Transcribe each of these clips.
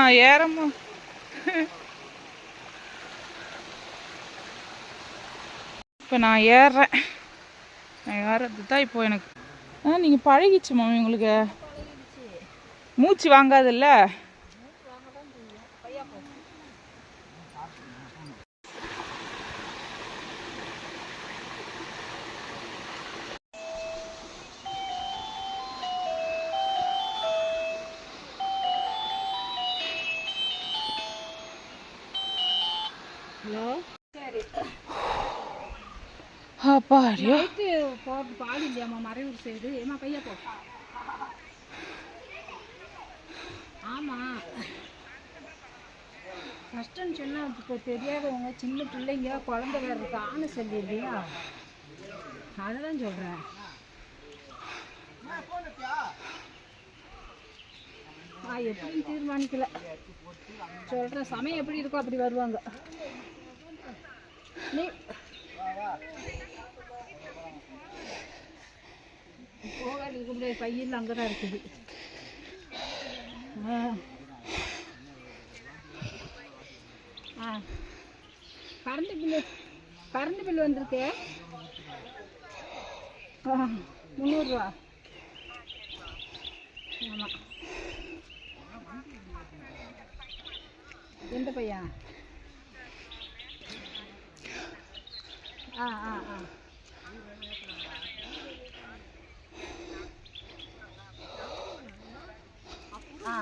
நான் ஏறமா இப்போ நான் ஏறுறேன். நான் ஏறது தான் இப்போ எனக்கு நீங்கள் பழகிச்சு மாமி உங்களுக்கு மூச்சு வாங்காதில்ல. ஹலோ, சரி. அப்பாடியோ போட்டு பால் இல்லையாம்மா மறையூர் சைடு. ஏமா கையா போ. ஆமாம், கஷ்டம்னு சொன்னால் இப்போ தெரியாதவங்க சின்ன பிள்ளைங்க குழந்தை வேறு இருக்கு ஆணு சொல்லி இல்லையா, அதெல்லாம் சொல்கிறேன். நான் எப்படின்னு தீர்மானிக்கல, சொல்கிறேன். சமயம் எப்படி இருக்கோ அப்படி வருவாங்க. நீ போக இருக்க பையில் அங்கே தான் இருக்குது. கரண்ட் பில்லு வந்திருக்கு 300 ஆமாம். எந்த பையன்? ஆ ஆ ஆ ஆ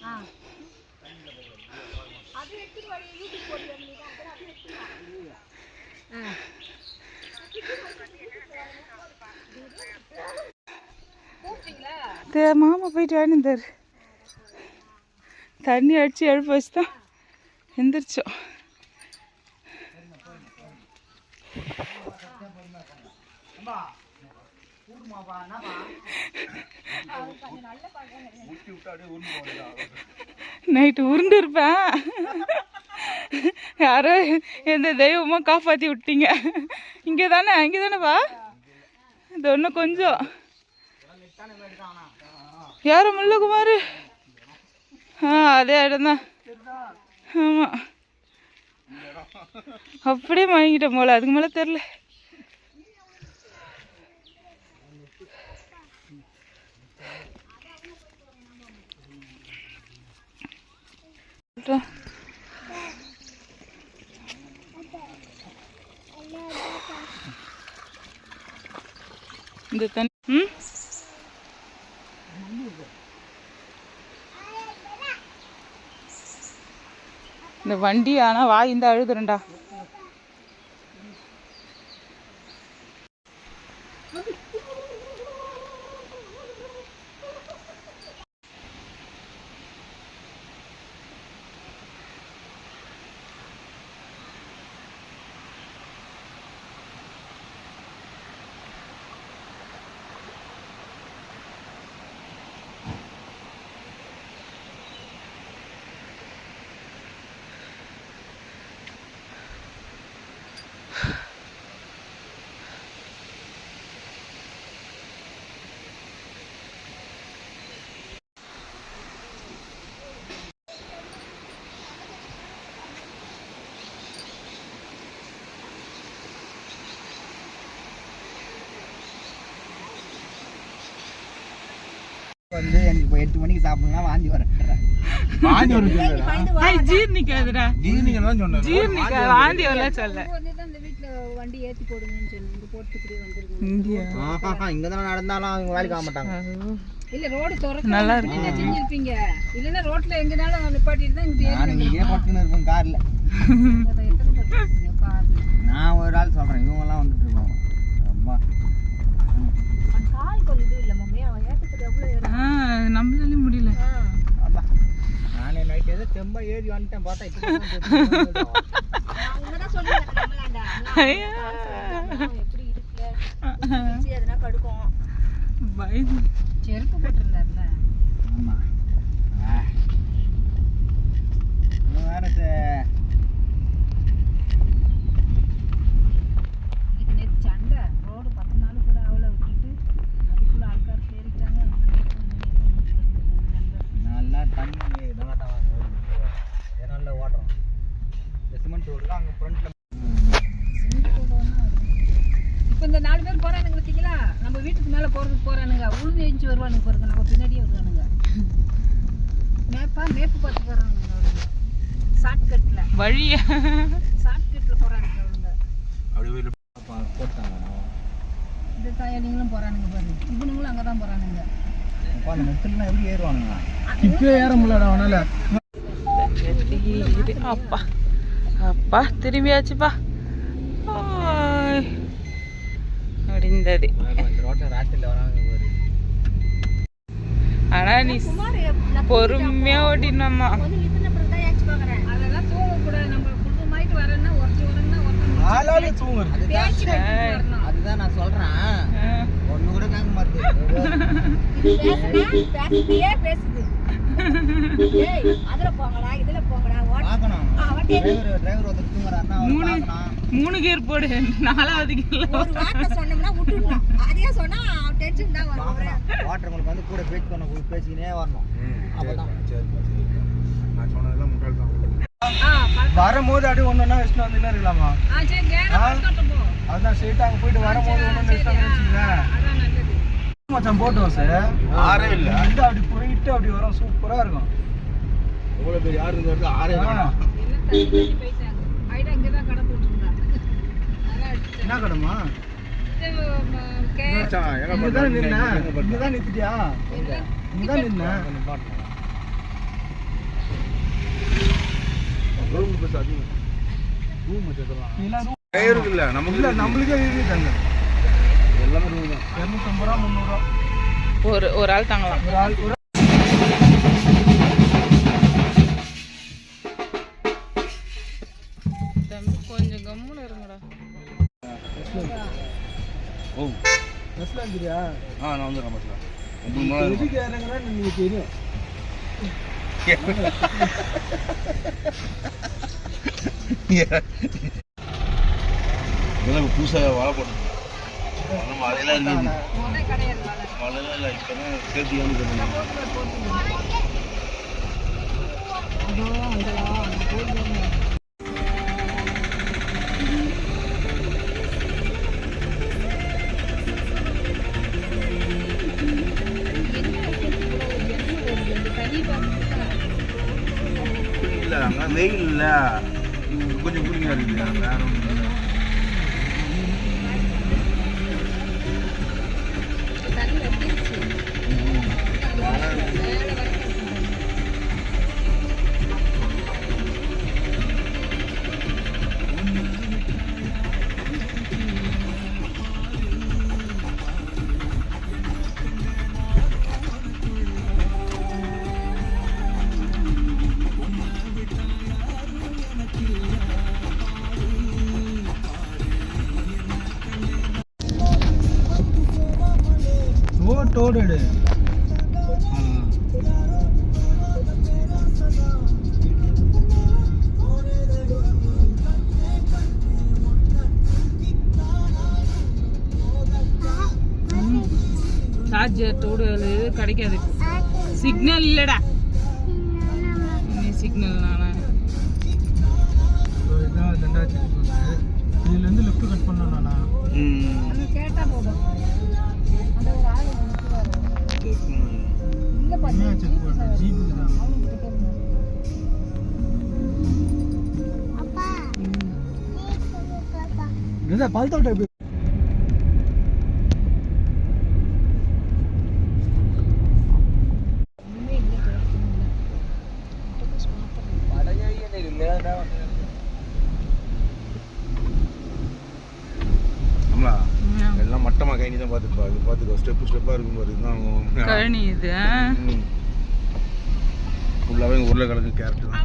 ஆ மாமா போயிட்டு வாங்கிந்தார். தண்ணி அடித்து எழுப்ப வச்சு தான் எந்திரிச்சோம். நைட்டு உருண்டு இருப்பேன். யாரோ எந்த தெய்வமோ காப்பாற்றி விட்டீங்க. இங்கே தானே, இங்கே தானேப்பா. இது ஒன்றும் கொஞ்சம் யாரோ முல்லகுமார். அதே இடம் தான். ஆமாம், அப்படியே வாங்கிட்டேன் போல. அதுக்கு மேலே தெரில. இந்த தண்ணி இந்த வண்டி ஆனால் வாய்ந்த அழுதுறேன்டா. வந்து எனக்கு இப்போ 8 மணிக்கு சாப்பிடலாம் வாந்தி வர ஜீர்ணிக்காதுடா. ஜீர்ணிக்கா வாந்தி வரல சொல்ல. இந்த வீட்டில் வண்டி ஏற்றி போடுங்கன்னு சொன்னீங்க, போட்டு இப்படி வந்துருங்க. இங்கே தான் நடந்தாலும் அவங்க வேலைக்கு ஆக மாட்டாங்க. இல்லை, ரோடு திறக்க நல்லா இருக்கு செஞ்சிருப்பீங்க. இல்லைன்னா ரோட்டில் எங்கேனாலும் நிப்பாட்டிட்டு தான் இங்கே இங்கே போட்டுன்னு இருப்பேன் காரில். நான் ஒரு ஆள் சொல்கிறேன், இவங்கெல்லாம் வந்துட்டு இருப்பாங்க. ரொம்ப கால் கொஞ்சம் இது இல்லை மம்மி, அவன் ஏற்றுக்கிறது எவ்வளோ நம்மளாலே முடியல. நானே நைட் ஏதோ தெம்பா ஏறி வந்துட்டேன், பார்த்தா இப்போ எப்படி இருக்குல்ல எதுனா கடுக்கும். செருப்பு போட்டிருந்தாருல. ஆமாம், வேற இதுக்கு நேற்று சண்டை. ரோடு 10 நாள் கூட அவ்வளோ விட்டுட்டு அதுக்குள்ளே ஆൾக்கார் சேரிட்டாங்க. 4 சிமெண்ட் ரோடு அங்கே ஃப்ரண்ட்டில். இப்போ இந்த 4 பேர் போகிறானுங்க பார்த்தீங்களா, நம்ம வீட்டுக்கு மேலே போகிறதுக்கு போகிறானுங்க, உளுந்து எழுந்து வருவானுங்க பாருங்க, நம்ம பின்னாடியே வருவானுங்க. மேப்பு பார்த்து போகிறானுங்க ஷார்ட்கட்டில், வழியா ஷார்ட்கட்டில் போகிறானுங்க அவனுங்க. அப்படி போட்டாங்க. இந்த தாயாளிங்களும் போகிறானுங்க பாருங்க, இவனுங்களும் அங்கே தான் போகிறானுங்க. அந்த மெட்டில்னா எப்படி ஏறுவானுங்க? இப்போ ஏற முடியல அவனால. அப்பா அப்பா திரும்பியாச்சுப்பா. முடிந்தது. ஆனா நீ பொறுமையா ஓட்டினோம்மா. அதெல்லாம் தூங்கக்கூடாது, நம்ம குடும்பமாயிட்டு வரேன்னா ஒருத்தி வரேன்னா ஆளாலே தூங்குறது. அதுதான் நான் சொல்றேன். ஒண்ணு கூட கேட்க மாட்டேங்குது. பேசுது. ஏய் அதுல போங்கடா இதுல போங்கடா பார்க்கணும். டிரைவர் ஒருத்தர் தூங்குறாருன்னா அவர் பார்க்கணும். 3 கியர் போடு, 4வது கியர்ல ஒரு வார்த்தை சொன்னோம்னா விட்டுடணும். அதையே சொன்னா டென்ஷன் தான் வரும். வாட்டருக்கு வந்து கூட பேசிக்கினே வரணும். அப்பதான் நான் சொன்னதெல்லாம் முட்டாள் தான். வரும்போது அப்படியே ஒன்னொன்னா வச்சுட்டு வந்துன்னே இருக்கலாமா? சரி நேரா கட்ட போ. அதான் ஸ்ட்ரெயிட்டா அங்க போயிட்டு வரும்போது ஒன்னொன்னு வச்சுட்டு வச்சுங்களேன். அதான் நல்லது. மச்சான் போட்டோம் சார். ஆறே இல்ல. அப்படி போயிட்டு அப்படி வரும், சூப்பரா இருக்கும். எவ்வளவு பேர் யாரு இருந்தாரு? ஆறே இல்ல. எல்லாம் தள்ளி தள்ளி போயிட்டாங்க. ஐடா இங்க தான் கடை போட்டுருந்தாங்க. அதான் அடிச்சு. என்ன கடமா? மச்சான் எங்க இங்கதான் நின்ன. இங்கதான் நிறுத்திட்டியா? இங்கதான் நின்ன. ரூம் பஸ் அதிகம். ரூம் மச்சான். இதெல்லாம் room டயருக்கு இல்ல நமக்கு இல்ல, நம்மளுக்கே இருக்கு தங்க. எல்லாமே ரூம் தான். 250 ரூபா 300 ரூபா ஒரு ஆள் தாங்கலாம். ஒரு ஆள். ஒரு தம்பி கொஞ்சம் கம்முன்னு இருங்கடா. ஓ பஸ்ல வந்துறியா? நான் வந்துடுறேன் பஸ்ல. 9 மணி நேரம். எதுக்கு இறங்குறான்னு உங்களுக்கு தெரியும். இதெல்லாம் புதுசாக வாழை போட்டு மழையெல்லாம் இருந்தது. ஒரே கிடையாது வாழை. மழையெல்லாம் இல்லை, இப்போதான் சேர்த்து வந்து அதோ அங்கலாம் அங்க போடுவாங்க. இல்லை அங்கே வெயில் இல்லை, கொஞ்சம் கூலிங்காக இருக்குது. வேற ஒன்றும் இல்லை. தண்ணி வத்திருச்சு. டோடு சார்ஜர் டோடு கிடைக்காது. சிக்னல் இல்லடா. நீ சிக்னல் நானா? இதுதான் தண்டாச்சி. இதுல இருந்து லெஃப்ட் கட் பண்ணணும் நானா? அங்க கேட்டா போதும். அந்த ஒரு ஆளு நிக்குறாரு. இல்ல பண்ணு. செக் பண்ணு. ஜிபி தான். அவனுக்கு கிட்ட கேளுங்க. அப்பா. இதுதான் பால்தோட்ட எல்லாம் மட்டமாக கைனி தான் பார்த்துப்பா. இது பார்த்துக்கோ, ஸ்டெப்பாக இருக்கும் பாரு. இதுதான் கழனி இது. ஃபுல்லாகவே உருளைக்கிழங்கு கேரட் தான்.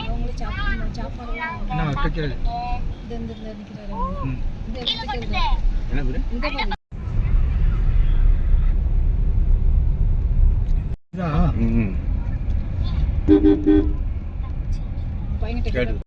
அவங்களே சாப்பாடு என்ன வைக்கிறது? இந்த நிக்கிறாரு. இந்த எடுத்துக்கிறது. என்ன பேரு? இந்த பாரு. இதா ம் பையன்கிட்ட கேட்டு